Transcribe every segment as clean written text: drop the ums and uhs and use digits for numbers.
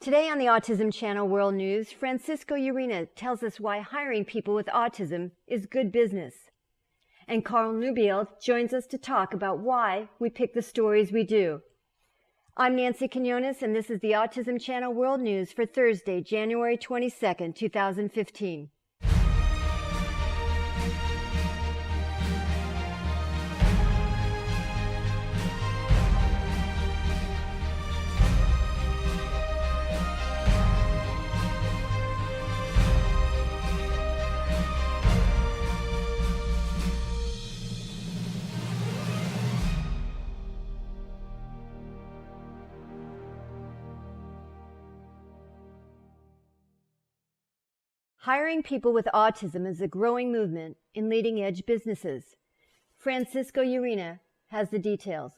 Today on the Autism Channel World News, Francisco Urena tells us why hiring people with autism is good business. And Carl Nubile joins us to talk about why we pick the stories we do. I'm Nancy Quinones, and this is the Autism Channel World News for Thursday, January 22nd, 2015. Hiring people with autism is a growing movement in leading-edge businesses. Francisco Urena has the details.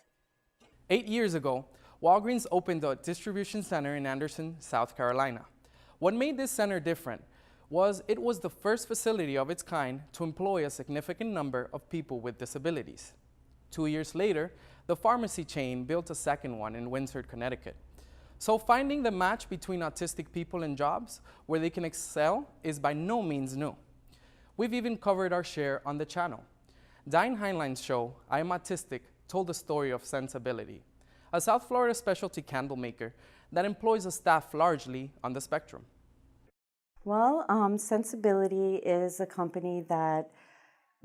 8 years ago, Walgreens opened a distribution center in Anderson, South Carolina. What made this center different was it was the first facility of its kind to employ a significant number of people with disabilities. 2 years later, the pharmacy chain built a second one in Windsor, Connecticut. So finding the match between autistic people and jobs where they can excel is by no means new. We've even covered our share on the channel. Diane Heinlein's show, I Am Autistic, told the story of ScentsAbilities, a South Florida specialty candle maker that employs a staff largely on the spectrum. Well, ScentsAbilities is a company that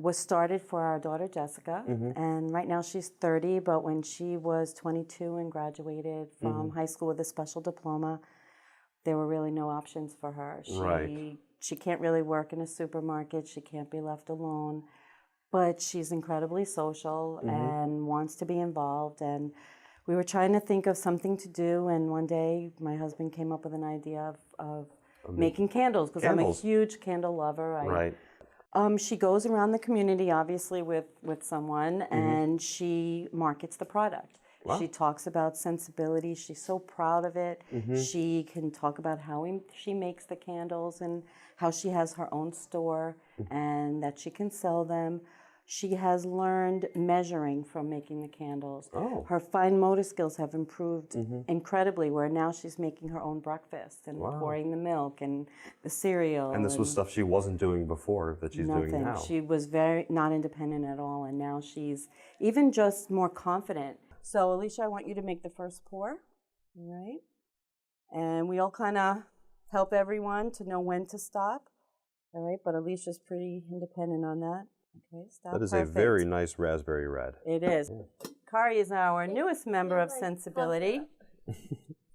was started for our daughter Jessica, and right now she's 30, but when she was 22 and graduated from high school with a special diploma, there were really no options for her. She can't really work in a supermarket, she can't be left alone, but she's incredibly social and wants to be involved, and we were trying to think of something to do, and one day my husband came up with an idea of making candles, because I'm a huge candle lover. She goes around the community, obviously, with someone, and she markets the product. Wow. She talks about ScentsAbilities. She's so proud of it. She can talk about how she makes the candles and how she has her own store and that she can sell them. She has learned measuring from making the candles. Her fine motor skills have improved incredibly, where now she's making her own breakfast and pouring the milk and the cereal. And this was stuff she wasn't doing before that she's doing now. She was very not independent at all, and now she's even just more confident. So Alicia, I want you to make the first pour, all right? And we all kind of help everyone to know when to stop, all right? But Alicia's pretty independent on that. Okay, stop. That is a very nice raspberry red. It is. Kari is our newest member of ScentsAbilities.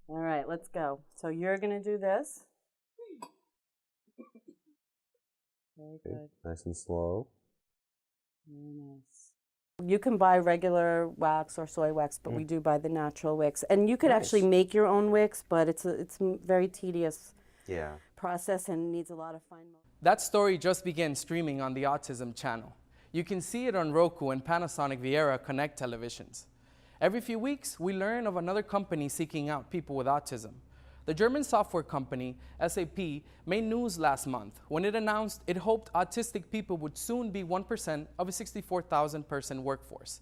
All right, let's go. So you're going to do this. Very good. Nice and slow. Very nice. You can buy regular wax or soy wax, but we do buy the natural wicks. And you could actually make your own wicks, but it's a very tedious process and needs a lot of fine motor. That story just began streaming on the Autism Channel. You can see it on Roku and Panasonic Viera Connect televisions. Every few weeks, we learn of another company seeking out people with autism. The German software company, SAP, made news last month when it announced it hoped autistic people would soon be 1% of a 64,000-person workforce.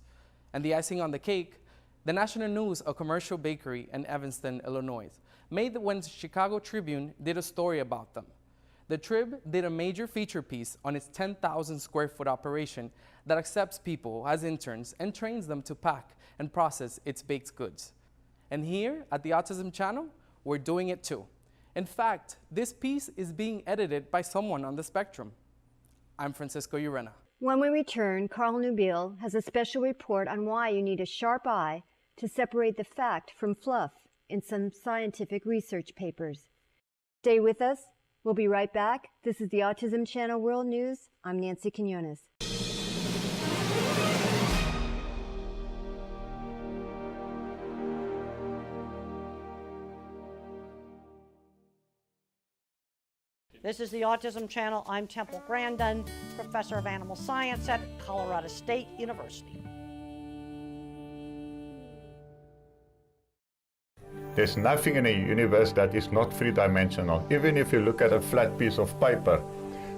And the icing on the cake, the National News, a commercial bakery in Evanston, Illinois, made when the Chicago Tribune did a story about them. The Trib did a major feature piece on its 10,000 square foot operation that accepts people as interns and trains them to pack and process its baked goods. And here at the Autism Channel, we're doing it too. In fact, this piece is being edited by someone on the spectrum. I'm Francisco Urena. When we return, Carl Nubile has a special report on why you need a sharp eye to separate the fact from fluff in some scientific research papers. Stay with us. We'll be right back. This is the Autism Channel World News. I'm Nancy Quinones. This is the Autism Channel. I'm Temple Grandin, Professor of Animal Science at Colorado State University. There's nothing in the universe that is not three-dimensional. Even if you look at a flat piece of paper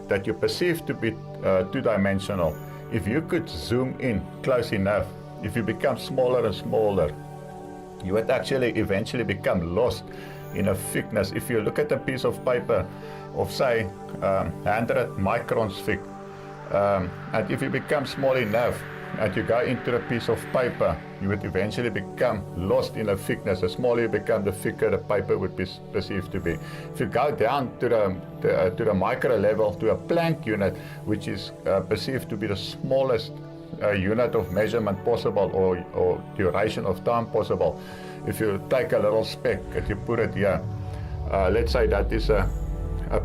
that you perceive to be two-dimensional, if you could zoom in close enough, if you become smaller and smaller, you would actually eventually become lost in a thickness. If you look at a piece of paper of say 100 microns thick, and if it becomes small enough and you go into a piece of paper, you would eventually become lost in the thickness. The smaller you become, the thicker the paper would be perceived to be. If you go down to the micro level, to a Planck unit, which is perceived to be the smallest unit of measurement possible, or duration of time possible. If you take a little speck and you put it here, let's say that is a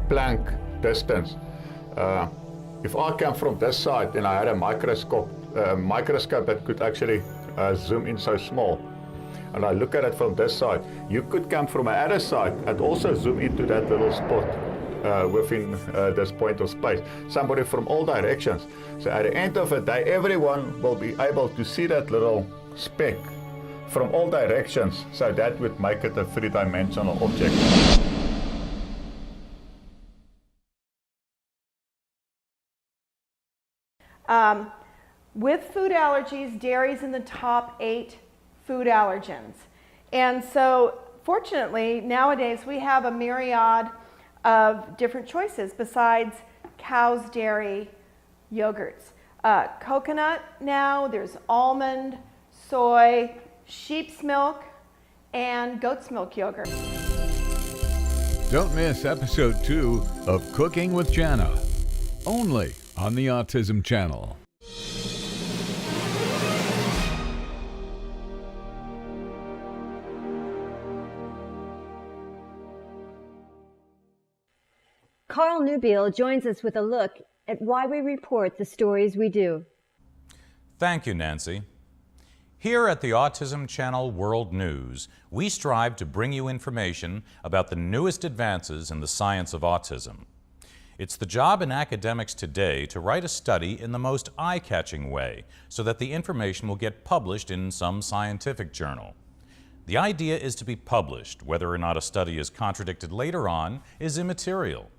Planck distance. If I come from this side and I had a microscope that could actually zoom in so small, and I look at it from this side, you could come from another side and also zoom into that little spot within this point of space. Somebody from all directions. So at the end of the day, everyone will be able to see that little speck from all directions. So that would make it a three-dimensional object. With food allergies, dairy is in the top 8 food allergens. And so, fortunately, nowadays we have a myriad of different choices besides cow's dairy yogurts. Coconut now, there's almond, soy, sheep's milk, and goat's milk yogurt. Don't miss episode 2 of Cooking with Jana, only on the Autism Channel. Carl Nubile joins us with a look at why we report the stories we do. Thank you, Nancy. Here at the Autism Channel World News, we strive to bring you information about the newest advances in the science of autism. It's the job in academics today to write a study in the most eye-catching way so that the information will get published in some scientific journal. The idea is to be published. Whether or not a study is contradicted later on is immaterial.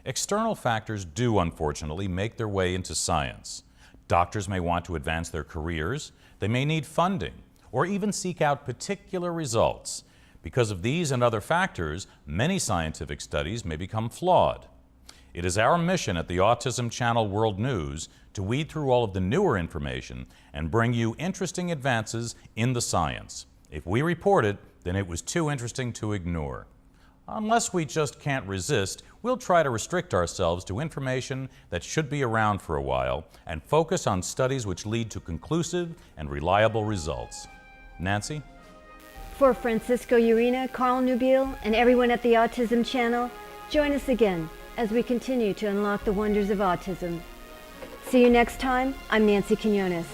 External factors do, unfortunately, make their way into science. Doctors may want to advance their careers, they may need funding, or even seek out particular results. Because of these and other factors, many scientific studies may become flawed. It is our mission at the Autism Channel World News to weed through all of the newer information and bring you interesting advances in the science. If we report it, then it was too interesting to ignore. Unless we just can't resist, we'll try to restrict ourselves to information that should be around for a while and focus on studies which lead to conclusive and reliable results. Nancy? For Francisco Urena, Carl Nubile, and everyone at the Autism Channel, join us again as we continue to unlock the wonders of autism. See you next time. I'm Nancy Quinones.